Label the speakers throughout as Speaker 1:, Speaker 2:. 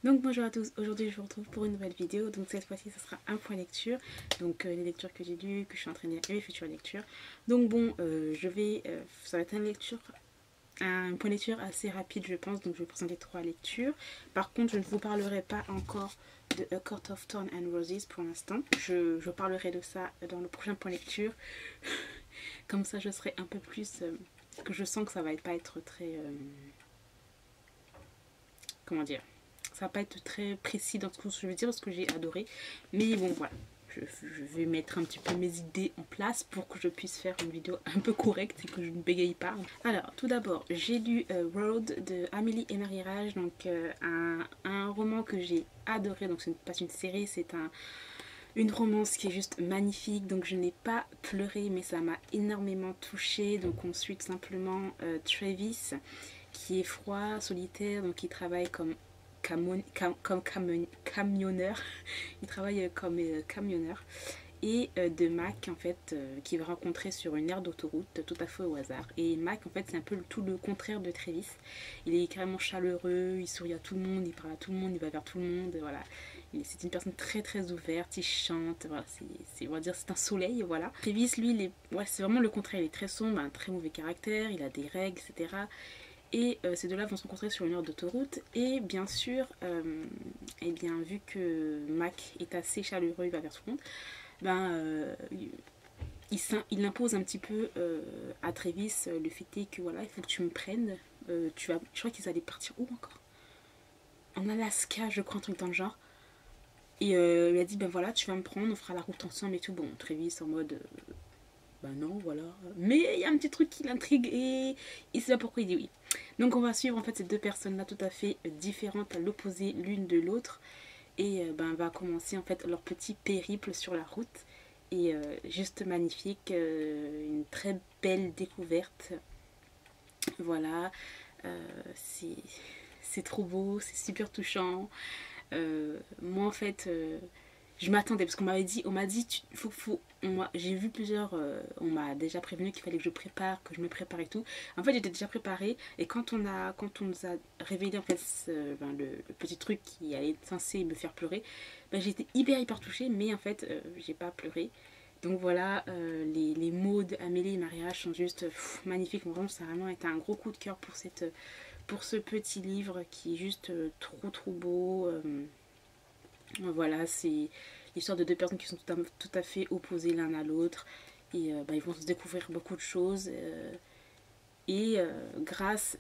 Speaker 1: Donc bonjour à tous, aujourd'hui je vous retrouve pour une nouvelle vidéo. Donc cette fois-ci ce sera un point lecture, donc les lectures que j'ai lues, que je suis en train de lire et mes futures lectures. Donc bon, ça va être un point lecture assez rapide je pense, donc je vais présenter 3 lectures. Par contre je ne vous parlerai pas encore de A Court of Thorns and Roses pour l'instant. Je parlerai de ça dans le prochain point lecture, comme ça je serai un peu plus... que je sens que ça va pas être très... comment dire, ça va pas être très précis dans ce que je veux dire, parce que j'ai adoré. Mais bon, voilà. Je vais mettre un petit peu mes idées en place pour que je puisse faire une vidéo un peu correcte et que je ne bégaye pas. Alors, tout d'abord, j'ai lu Road de Amélie et Marie-Rage, donc un roman que j'ai adoré. Donc, ce n'est pas une série, c'est une romance qui est juste magnifique. Donc, je n'ai pas pleuré, mais ça m'a énormément touchée. Donc, on suit tout simplement Travis, qui est froid, solitaire, donc il travaille comme camionneur. Il travaille comme camionneur. Et de Mac, en fait, qui va rencontrer sur une aire d'autoroute, tout à fait au hasard. Et Mac, en fait, c'est un peu tout le contraire de Travis. Il est carrément chaleureux, il sourit à tout le monde, il parle à tout le monde, il va vers tout le monde, voilà. C'est une personne très très ouverte, il chante, voilà, on va dire c'est un soleil, voilà. Travis, lui, c'est vraiment le contraire, il est très sombre, un très mauvais caractère, il a des règles, etc. Et ces deux-là vont se rencontrer sur une heure d'autoroute. Et bien sûr, eh bien, vu que Mac est assez chaleureux, il va vers tout le monde, ben, il impose un petit peu à Travis le fait est que voilà, il faut que tu me prennes. Je crois qu'ils allaient partir où encore? En Alaska, je crois, un truc dans le genre. Et il a dit, ben voilà, tu vas me prendre, on fera la route ensemble et tout. Bon, Travis en mode, bah non, voilà. Mais il y a un petit truc qui l'intrigue et il sait pas pourquoi il dit oui. Donc on va suivre en fait ces deux personnes-là tout à fait différentes, à l'opposé l'une de l'autre. Et ben, va commencer en fait leur petit périple sur la route. Et juste magnifique, une très belle découverte. Voilà, c'est trop beau, c'est super touchant. Moi en fait, je m'attendais parce qu'on m'avait dit, j'ai vu plusieurs, on m'a déjà prévenu qu'il fallait que je prépare, que je me prépare et tout. En fait, j'étais déjà préparée et quand on nous a révélé en fait le petit truc qui allait être censé me faire pleurer, ben, j'étais hyper touchée, mais en fait, j'ai pas pleuré. Donc voilà, les mots d'Amélie et Maria sont juste magnifiques. Vraiment, ça a vraiment été un gros coup de cœur pour ce petit livre qui est juste trop beau. Voilà, c'est l'histoire de deux personnes qui sont tout à fait opposées l'un à l'autre. Et bah, ils vont se découvrir beaucoup de choses. Et grâce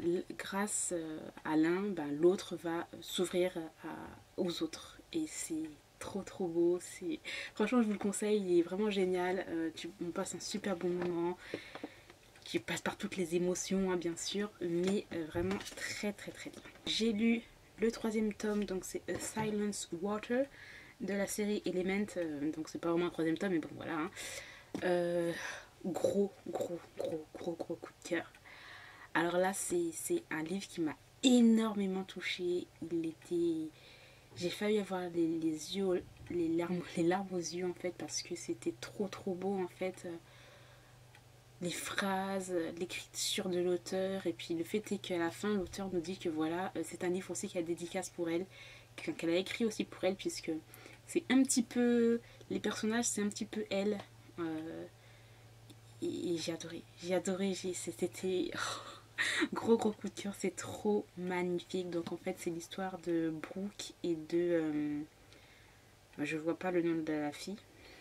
Speaker 1: à l'un, bah, l'autre va s'ouvrir aux autres. Et c'est trop beau. Franchement, je vous le conseille, il est vraiment génial. On passe un super bon moment. Qui passe par toutes les émotions, hein, bien sûr. Mais vraiment très bien. J'ai lu le 3e tome, donc c'est A Silence Water de la série Element, donc c'est pas vraiment un 3e tome, mais bon voilà. Hein. Euh, gros coup de cœur. Alors là, c'est un livre qui m'a énormément touchée. J'ai failli avoir les yeux, les larmes aux yeux en fait, parce que c'était trop beau en fait. Les phrases, l'écriture de l'auteur, et puis le fait est qu'à la fin, l'auteur nous dit que voilà, c'est un livre aussi qui a dédicace pour elle, qu'elle a écrit aussi pour elle, puisque c'est un petit peu, les personnages, c'est un petit peu elle. Euh, et j'ai adoré, c'était gros coup de cœur, c'est trop magnifique. Donc en fait, c'est l'histoire de Brooke et je vois pas le nom de la fille.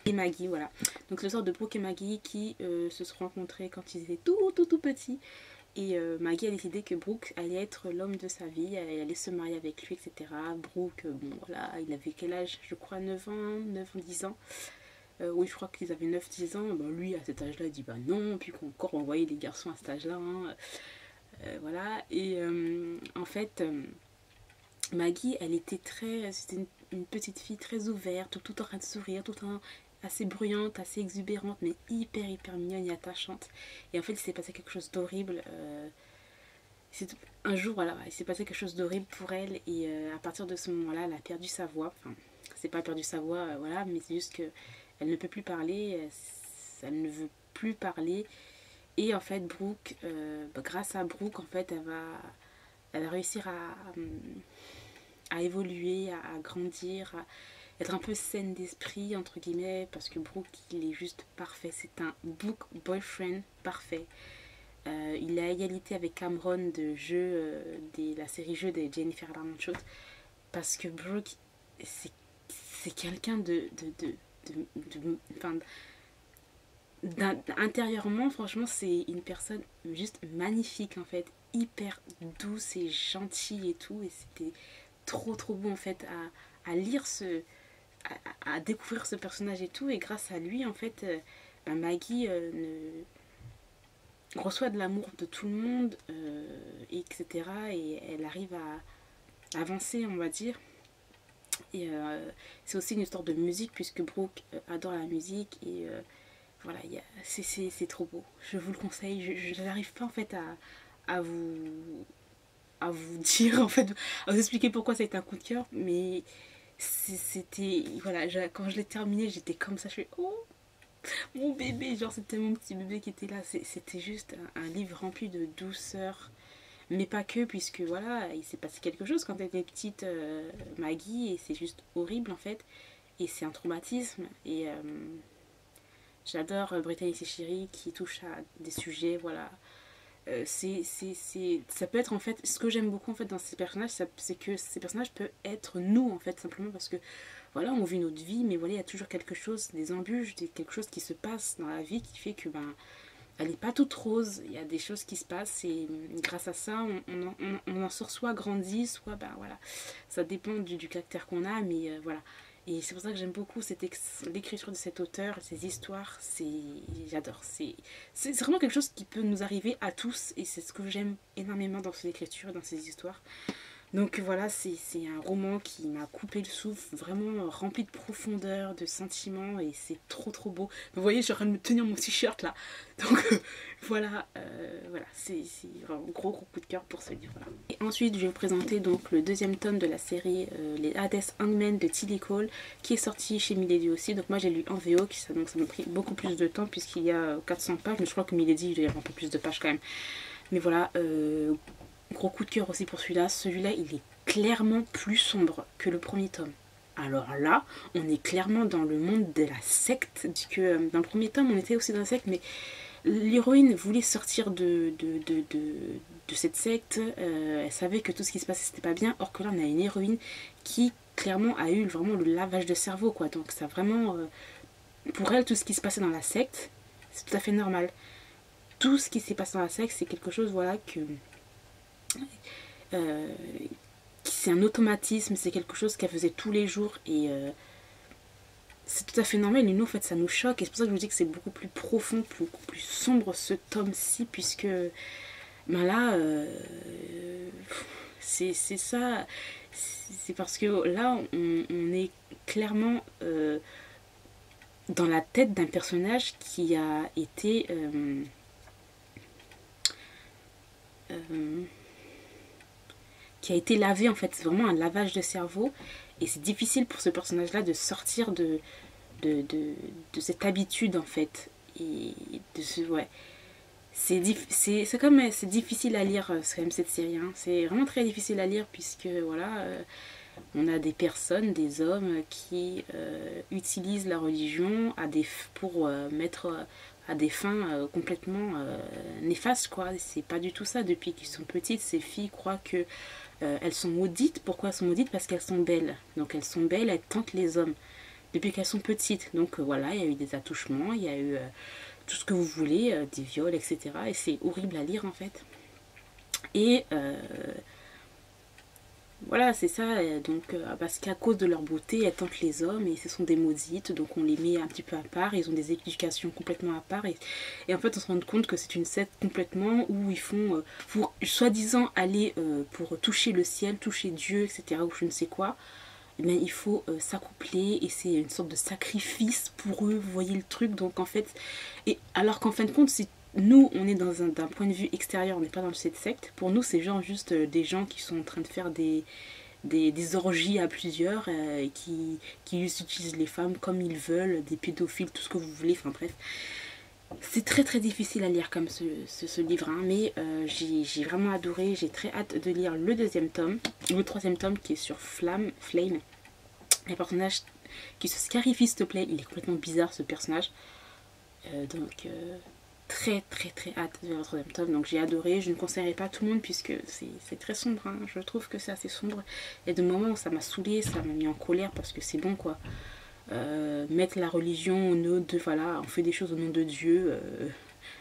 Speaker 1: Et Maggie, voilà. Donc c'est l'histoire de Brooke et Maggie qui se sont rencontrés quand ils étaient tout petits. Et Maggie a décidé que Brooke allait être l'homme de sa vie, elle allait se marier avec lui, etc. Brooke, bon voilà, il avait quel âge? Je crois 9 ans, 9 ou 10 ans. Oui, je crois qu'ils avaient 9 10 ans. Ben, lui, à cet âge-là, il dit bah non, puis qu'on encore envoyait les garçons à cet âge-là. Hein. Voilà. Et en fait, Maggie, elle était c'était une petite fille très ouverte, tout en train de sourire, tout en assez bruyante, assez exubérante, mais hyper mignonne et attachante. Et en fait, il s'est passé quelque chose d'horrible. Un jour, voilà, il s'est passé quelque chose d'horrible pour elle. Et à partir de ce moment-là, elle a perdu sa voix. Enfin, c'est pas perdu sa voix, voilà, mais c'est juste que elle ne peut plus parler. Elle ne veut plus parler. Et en fait, Brooke, grâce à Brooke, en fait, elle va réussir à évoluer, à grandir, à être un peu saine d'esprit, entre guillemets, parce que Brooke, il est juste parfait. C'est un book boyfriend parfait. Il est à égalité avec Cameron de la série jeu de Jennifer Lamont Show, parce que Brooke, c'est quelqu'un enfin, intérieurement, franchement, c'est une personne juste magnifique en fait, hyper douce et gentille et tout, et c'était trop trop beau en fait à lire à découvrir ce personnage et tout, et grâce à lui en fait, Maggie reçoit de l'amour de tout le monde, etc. Et elle arrive à avancer, on va dire. Et c'est aussi une histoire de musique, puisque Brooke adore la musique. Et voilà, c'est trop beau. Je vous le conseille. Je n'arrive pas en fait à vous dire, en fait, à vous expliquer pourquoi ça a été un coup de cœur. Mais c'était. Voilà, quand je l'ai terminé, j'étais comme ça. Je fais oh, mon bébé, genre c'était mon petit bébé qui était là. C'était juste un livre rempli de douceur, mais pas que, puisque voilà, il s'est passé quelque chose quand elle était petite, Maggie, et c'est juste horrible en fait, et c'est un traumatisme. Et j'adore Brittany Chéri qui touche à des sujets, voilà. Ça peut être en fait, ce que j'aime beaucoup en fait dans ces personnages, c'est que ces personnages peuvent être nous en fait, simplement parce que voilà, on vit notre vie, mais voilà, il y a toujours quelque chose, des embûches, quelque chose qui se passe dans la vie qui fait que ben elle n'est pas toute rose, il y a des choses qui se passent, et grâce à ça on en sort soit grandi, soit ben voilà, ça dépend du caractère qu'on a, mais voilà. Et c'est pour ça que j'aime beaucoup l'écriture de cet auteur, ses histoires, j'adore. C'est vraiment quelque chose qui peut nous arriver à tous, et c'est ce que j'aime énormément dans ses écritures, dans ses histoires. Donc voilà, c'est un roman qui m'a coupé le souffle, vraiment rempli de profondeur, de sentiments, et c'est trop trop beau. Vous voyez, je suis en train de me tenir mon t-shirt là. Donc voilà, c'est vraiment un gros gros coup de cœur pour ce livre-là. Et ensuite, je vais vous présenter donc le deuxième tome de la série Les Hades Hangmen de Tilly Cole, qui est sorti chez Milady aussi. Donc moi j'ai lu en VO, donc ça m'a pris beaucoup plus de temps puisqu'il y a 400 pages, mais je crois que Milady il doit y avoir un peu plus de pages quand même. Mais voilà, gros coup de cœur aussi pour celui-là. Celui-là, il est clairement plus sombre que le premier tome. Alors là, on est clairement dans le monde de la secte. Dans le premier tome, on était aussi dans la secte, mais l'héroïne voulait sortir de cette secte. Elle savait que tout ce qui se passait, c'était pas bien. Or que là, on a une héroïne qui, clairement, a eu vraiment le lavage de cerveau, quoi. Donc ça vraiment... pour elle, tout ce qui se passait dans la secte, c'est tout à fait normal. Tout ce qui s'est passé dans la secte, c'est quelque chose, voilà, c'est un automatisme, c'est quelque chose qu'elle faisait tous les jours, et c'est tout à fait normal. Et nous en fait ça nous choque, et c'est pour ça que je vous dis que c'est beaucoup plus profond, beaucoup plus sombre ce tome-ci, puisque ben là c'est ça, c'est parce que là on est clairement dans la tête d'un personnage qui a été lavé en fait. C'est vraiment un lavage de cerveau, et c'est difficile pour ce personnage là de sortir de cette habitude en fait, et de ce ouais, c'est difficile à lire, quand même, cette série, hein. C'est vraiment très difficile à lire, puisque voilà, on a des personnes, des hommes qui utilisent la religion pour mettre à des fins complètement néfastes, quoi. C'est pas du tout ça. Depuis qu'ils sont petites, ces filles croient que elles sont maudites. Pourquoi elles sont maudites? Parce qu'elles sont belles. Donc elles sont belles, elles tentent les hommes depuis qu'elles sont petites. Donc voilà, il y a eu des attouchements, il y a eu tout ce que vous voulez, des viols, etc. Et c'est horrible à lire en fait. Et voilà, c'est ça. Donc parce qu'à cause de leur beauté, elles tentent les hommes, et ce sont des maudites. Donc on les met un petit peu à part. Ils ont des éducations complètement à part. Et en fait, on se rend compte que c'est une secte complètement où ils font, pour soi-disant aller pour toucher le ciel, toucher Dieu, etc. ou je ne sais quoi. Mais il faut s'accoupler, et c'est une sorte de sacrifice pour eux. Vous voyez le truc. Donc en fait, et alors qu'en fin de compte, c'est nous, on est d'un point de vue extérieur, on n'est pas dans cette secte. Pour nous, c'est genre juste des gens qui sont en train de faire des orgies à plusieurs, qui utilisent les femmes comme ils veulent, des pédophiles, tout ce que vous voulez, enfin bref. C'est très très difficile à lire comme ce livre, hein, mais j'ai vraiment adoré. J'ai très hâte de lire le deuxième tome, le troisième tome qui est sur Flame. Un personnage qui se scarifie, s'il te plaît, il est complètement bizarre ce personnage. Donc très très très hâte de le troisième tome, donc j'ai adoré. Je ne conseillerais pas à tout le monde puisque c'est très sombre, hein. Je trouve que c'est assez sombre. Et de moments où ça m'a saoulé, ça m'a mis en colère parce que c'est bon quoi. Mettre la religion au nom de, voilà, on fait des choses au nom de Dieu.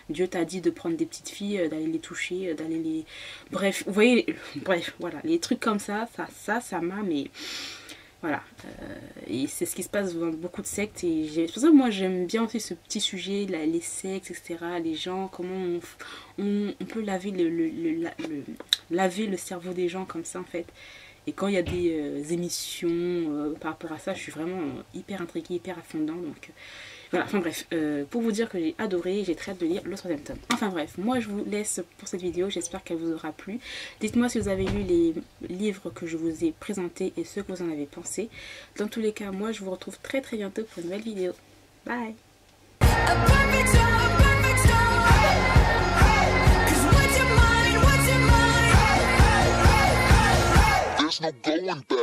Speaker 1: Dieu t'a dit de prendre des petites filles, d'aller les toucher, d'aller les... Bref, vous voyez, bref, voilà, les trucs comme ça m'a, mais... Voilà, et c'est ce qui se passe dans beaucoup de sectes. Et c'est pour ça que moi j'aime bien aussi ce petit sujet, les sectes, etc. Les gens, comment on peut laver laver le cerveau des gens comme ça en fait. Et quand il y a des émissions par rapport à ça, je suis vraiment hyper intriguée, hyper à fond dedans. Donc voilà, enfin bref, pour vous dire que j'ai adoré, j'ai très hâte de lire le troisième tome. Enfin bref, moi je vous laisse pour cette vidéo, j'espère qu'elle vous aura plu. Dites-moi si vous avez lu les livres que je vous ai présentés et ce que vous en avez pensé. Dans tous les cas, moi je vous retrouve très très bientôt pour une nouvelle vidéo. Bye! There's no going back.